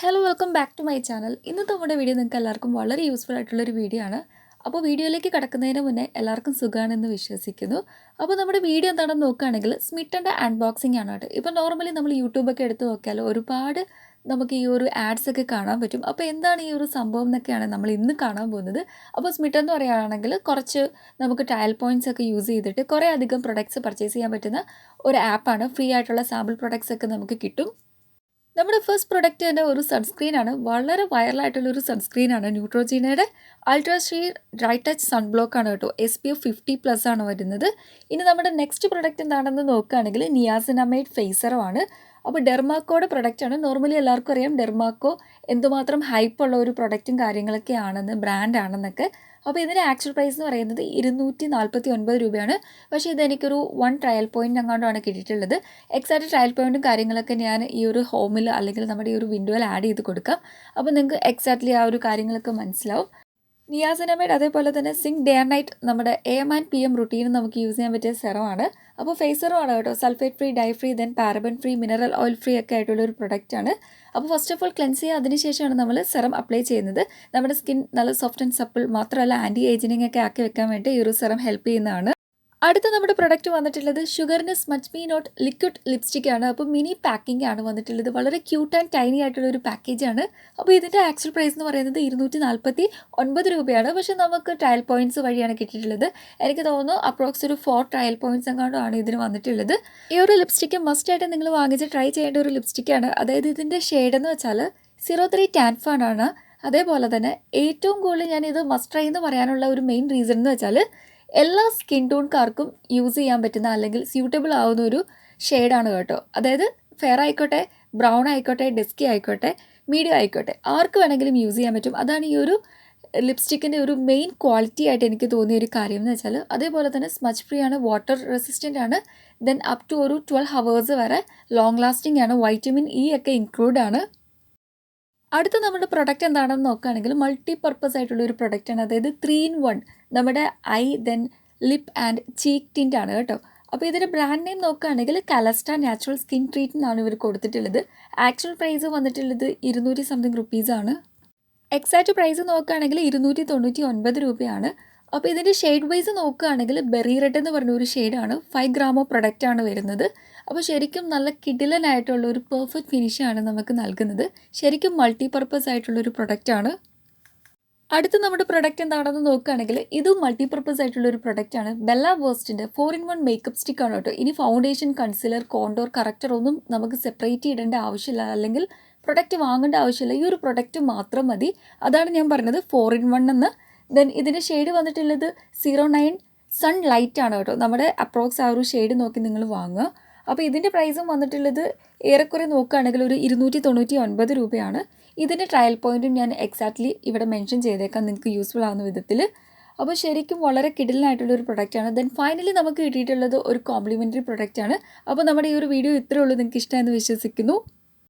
Hello welcome back to my channel. ഇന്നത്തെ നമ്മുടെ video നിങ്ങൾക്ക് എല്ലാവർക്കും വളരെ യൂസ്ഫുൾ ആയിട്ടുള്ളൊരു വീഡിയോ ആണ്. അപ്പോൾ വീഡിയോയിലേക്ക് കടക്കുന്നതിന് മുന്നേ എല്ലാവർക്കും സുഖമാണെന്ന് വിശ്വസിക്കുന്നു. അപ്പോൾ നമ്മുടെ വീഡിയോ എന്താണെന്ന് നോക്കുകയാണെങ്കിൽ സ്മിട്ടൻ്റെ അൺബോക്സിംഗ് ആണ് കേട്ടോ. ഇപ്പോൾ നോർമലി നമ്മൾ യൂട്യൂബൊക്കെ എടുത്ത് നോക്കിയാൽ ഒരുപാട് നമുക്ക് ഈ ഒരു ആഡ്സ് ഒക്കെ കാണാൻ പറ്റും. അപ്പോൾ എന്താണ് ഈ ഒരു സംഭവം എന്നൊക്കെയാണ് നമ്മൾ ഇന്ന് കാണാൻ പോകുന്നത്. അപ്പോൾ സ്മിട്ടൻ എന്ന് പറയുകയാണെങ്കിൽ കുറച്ച് നമുക്ക് ട്രയൽ പോയിൻറ്റ്സ് ഒക്കെ യൂസ് ചെയ്തിട്ട് കുറേ അധികം പ്രൊഡക്ട്സ് പർച്ചേസ് ചെയ്യാൻ പറ്റുന്ന ഒരു ആപ്പാണ്. ഫ്രീ ആയിട്ടുള്ള സാമ്പിൾ പ്രൊഡക്ട്സ് ഒക്കെ നമുക്ക് കിട്ടും. നമ്മുടെ ഫസ്റ്റ് പ്രൊഡക്റ്റ് തന്നെ ഒരു സൺസ്ക്രീനാണ്. വളരെ വൈറലായിട്ടുള്ളൊരു സൺസ്ക്രീനാണ്. ന്യൂട്രോജീനയുടെ അൾട്രാ ഷീർ ഡ്രൈ ടച്ച് സൺബ്ലോക്ക് ആണ് കേട്ടോ. SPF 50+ ആണ് വരുന്നത്. ഇനി നമ്മുടെ നെക്സ്റ്റ് പ്രൊഡക്റ്റ് എന്താണെന്ന് നോക്കുകയാണെങ്കിൽ നിയാസിനമൈഡ് ഫേസറുമാണ്. അപ്പോൾ ഡെർമാക്കോയുടെ പ്രൊഡക്റ്റാണ്. നോർമലി എല്ലാവർക്കും അറിയാം ഡെർമാക്കോ എന്തുമാത്രം ഹൈപ്പുള്ള ഒരു പ്രൊഡക്റ്റും കാര്യങ്ങളൊക്കെ ആണെന്ന്, ബ്രാൻഡാണെന്നൊക്കെ. അപ്പോൾ ഇതിൻ്റെ ആക്ച്വൽ പ്രൈസ് എന്ന് പറയുന്നത് 249 രൂപയാണ്. പക്ഷേ ഇതെനിക്കൊരു 1 ട്രയൽ പോയിൻ്റ് എങ്ങാണ്ടാണ് കിട്ടിയിട്ടുള്ളത്. എക്സാക്റ്റ് ട്രയൽ പോയിൻറ്റും കാര്യങ്ങളൊക്കെ ഞാൻ ഈ ഒരു ഹോമിൽ അല്ലെങ്കിൽ നമ്മുടെ ഈ ഒരു വിൻഡോയിൽ ആഡ് ചെയ്ത് കൊടുക്കാം. അപ്പോൾ നിങ്ങൾക്ക് എക്സാക്ട്ലി ആ ഒരു കാര്യങ്ങളൊക്കെ മനസ്സിലാവും. നിയാസിനമൈഡ് അതേപോലെ തന്നെ സിങ്ക് ഡേ ആൻഡ് നൈറ്റ് നമ്മുടെ AM ആൻഡ് PM റുട്ടീനും നമുക്ക് യൂസ് ചെയ്യാൻ പറ്റിയ സെറമാണ്. അപ്പോൾ ഫേസറുമാണ് കേട്ടോ. Sulphate free, dye free, then paraben free, mineral oil free ഒക്കെ ആയിട്ടുള്ള ഒരു പ്രൊഡക്റ്റാണ്. അപ്പോൾ ഫസ്റ്റ് ഓഫ് ഓൾ ക്ലെൻസ് ചെയ്യുക, അതിനുശേഷമാണ് നമ്മൾ സെറം അപ്ലൈ ചെയ്യുന്നത്. നമ്മുടെ സ്കിൻ നല്ല സോഫ്റ്റ് ആൻഡ് സപ്പിൾ മാത്രമല്ല ആൻറ്റി ഏജിനിങ് ഒക്കെ ആക്കി വെക്കാൻ വേണ്ടി ഈ ഒരു സെറം ഹെൽപ്പ് ചെയ്യുന്നതാണ്. അടുത്ത നമ്മുടെ പ്രൊഡക്റ്റ് വന്നിട്ടുള്ളത് ഷുഗറിന് smudge me not liquid lipstick ആണ്. അപ്പോൾ മിനി പാക്കിംഗ് ആണ് വന്നിട്ടുള്ളത്. വളരെ ക്യൂട്ട് ആൻഡ് ടൈനി ആയിട്ടുള്ള ഒരു പാക്കേജാണ്. അപ്പോൾ ഇതിൻ്റെ ആക്ച്വൽ പ്രൈസ് എന്ന് പറയുന്നത് 249 രൂപയാണ്. പക്ഷേ നമുക്ക് ട്രയൽ പോയിൻറ്റ്സ് വഴിയാണ് കിട്ടിയിട്ടുള്ളത്. എനിക്ക് തോന്നുന്നു അപ്രോക്സ് ഒരു 4 ട്രയൽ പോയിൻറ്റ്സ് എങ്ങാണ്ടാണ് ഇതിന് വന്നിട്ടുള്ളത്. ഈ ഒരു ലിപ്സ്റ്റിക്ക് മസ്റ്റായിട്ട് നിങ്ങൾ വാങ്ങിച്ച് ട്രൈ ചെയ്യേണ്ട ഒരു ലിപ്സ്റ്റിക്കാണ്. അതായത് ഇതിൻ്റെ ഷെയ്ഡ് എന്ന് വെച്ചാൽ 03 ടാൻ ഫാൻ ആണ്. അതേപോലെ തന്നെ ഏറ്റവും കൂടുതൽ ഞാനിത് മസ്റ്റ് ട്രൈ എന്ന് പറയാനുള്ള ഒരു മെയിൻ റീസൺ എന്ന് വെച്ചാൽ എല്ലാ സ്കിൻ ടോൺകാർക്കും യൂസ് ചെയ്യാൻ പറ്റുന്ന അല്ലെങ്കിൽ സ്യൂട്ടബിൾ ആവുന്ന ഒരു ഷെയ്ഡാണ് കേട്ടോ. അതായത് ഫെയർ ആയിക്കോട്ടെ, ബ്രൗൺ ആയിക്കോട്ടെ, ഡെസ്കി ആയിക്കോട്ടെ, മീഡിയം ആയിക്കോട്ടെ, ആർക്ക് വേണമെങ്കിലും യൂസ് ചെയ്യാൻ പറ്റും. അതാണ് ഈ ഒരു ലിപ്സ്റ്റിക്കിൻ്റെ ഒരു മെയിൻ ക്വാളിറ്റി ആയിട്ട് എനിക്ക് തോന്നിയ ഒരു കാര്യം എന്ന് വെച്ചാൽ. അതേപോലെ തന്നെ സ്മച്ച് ഫ്രീ ആണ്, വാട്ടർ റെസിസ്റ്റൻ്റ് ആണ്, ദെൻ അപ് ടു ഒരു 12 ഹവേഴ്സ് വരെ ലോങ് ലാസ്റ്റിംഗ് ആണ്, വൈറ്റമിൻ ഇ ഒക്കെ ഇൻക്ലൂഡ് ആണ്. അടുത്ത നമ്മുടെ പ്രൊഡക്റ്റ് എന്താണെന്ന് നോക്കുകയാണെങ്കിൽ മൾട്ടി പർപ്പസ് ആയിട്ടുള്ള ഒരു പ്രൊഡക്റ്റാണ്. അതായത് 3 in 1 നമ്മുടെ I, then lip and cheek tint ആണ് കേട്ടോ. അപ്പോൾ ഇതിൻ്റെ ബ്രാൻഡ് നെയിം നോക്കുകയാണെങ്കിൽ കലസ്റ്റ നാച്ചുറൽ സ്കിൻ ട്രീറ്റ് എന്നാണ് ഇവർ കൊടുത്തിട്ടുള്ളത്. ആക്ച്വൽ പ്രൈസ് വന്നിട്ടുള്ളത് 200 സംതിങ് റുപ്പീസാണ്. എക്സാക്റ്റ് പ്രൈസ് നോക്കുകയാണെങ്കിൽ 299 രൂപയാണ്. അപ്പോൾ ഇതിൻ്റെ ഷെയ്ഡ് വൈസ് നോക്കുകയാണെങ്കിൽ ബെറി റെഡ് എന്ന് പറഞ്ഞ ഒരു ഷെയ്ഡാണ്. 5 ഗ്രാമോ പ്രൊഡക്റ്റാണ് വരുന്നത്. അപ്പോൾ ശരിക്കും നല്ല കിടിലനായിട്ടുള്ള ഒരു പെർഫെക്റ്റ് ഫിനിഷാണ് നമുക്ക് നൽകുന്നത്. ശരിക്കും മൾട്ടി പർപ്പസ് ആയിട്ടുള്ളൊരു പ്രൊഡക്റ്റാണ്. അടുത്ത നമ്മുടെ പ്രൊഡക്റ്റ് എന്താണെന്ന് നോക്കുകയാണെങ്കിൽ ഇതും മൾട്ടി പർപ്പസ് ആയിട്ടുള്ളൊരു പ്രൊഡക്റ്റാണ്. ബെല്ല വേഴ്സ്റ്റിൻ്റെ 4 in 1 മേക്കപ്പ് സ്റ്റിക്കാണ് കേട്ടോ. ഇനി ഫൗണ്ടേഷൻ, കൺസീലർ, കോണ്ടോർ, കറക്റ്റർ ഒന്നും നമുക്ക് സെപ്പറേറ്റ് ചെയ്യേണ്ട ആവശ്യമില്ല, അല്ലെങ്കിൽ പ്രൊഡക്റ്റ് വാങ്ങേണ്ട ആവശ്യമില്ല. ഈ ഒരു പ്രൊഡക്റ്റ് മാത്രം മതി. അതാണ് ഞാൻ പറഞ്ഞത് 4 in 1 എന്ന്. ദെൻ ഇതിൻ്റെ ഷെയ്ഡ് വന്നിട്ടുള്ളത് 09 സൺ ലൈറ്റ് ആണ് കേട്ടോ. നമ്മുടെ അപ്രോക്സ് ആ ഒരു ഷെയ്ഡ് നോക്കി നിങ്ങൾ വാങ്ങുക. അപ്പോൾ ഇതിൻ്റെ പ്രൈസും വന്നിട്ടുള്ളത് ഏറെക്കുറെ നോക്കുകയാണെങ്കിൽ ഒരു 299 രൂപയാണ്. ഇതിൻ്റെ ട്രയൽ പോയിൻറ്റും ഞാൻ എക്സാക്ട്ലി ഇവിടെ മെൻഷൻ ചെയ്തേക്കാം നിങ്ങൾക്ക് യൂസ്ഫുൾ ആവുന്ന വിധത്തിൽ. അപ്പോൾ ശരിക്കും വളരെ കിടിലനായിട്ടുള്ളൊരു പ്രൊഡക്റ്റാണ്. ദെൻ ഫൈനലി നമുക്ക് കിട്ടിയിട്ടുള്ളത് ഒരു കോംപ്ലിമെൻ്ററി പ്രൊഡക്റ്റാണ്. അപ്പോൾ നമ്മുടെ ഈ ഒരു വീഡിയോ ഇത്രയേ ഉള്ളൂ. നിങ്ങൾക്ക് ഇഷ്ടമായെന്ന് വിശ്വസിക്കുന്നു.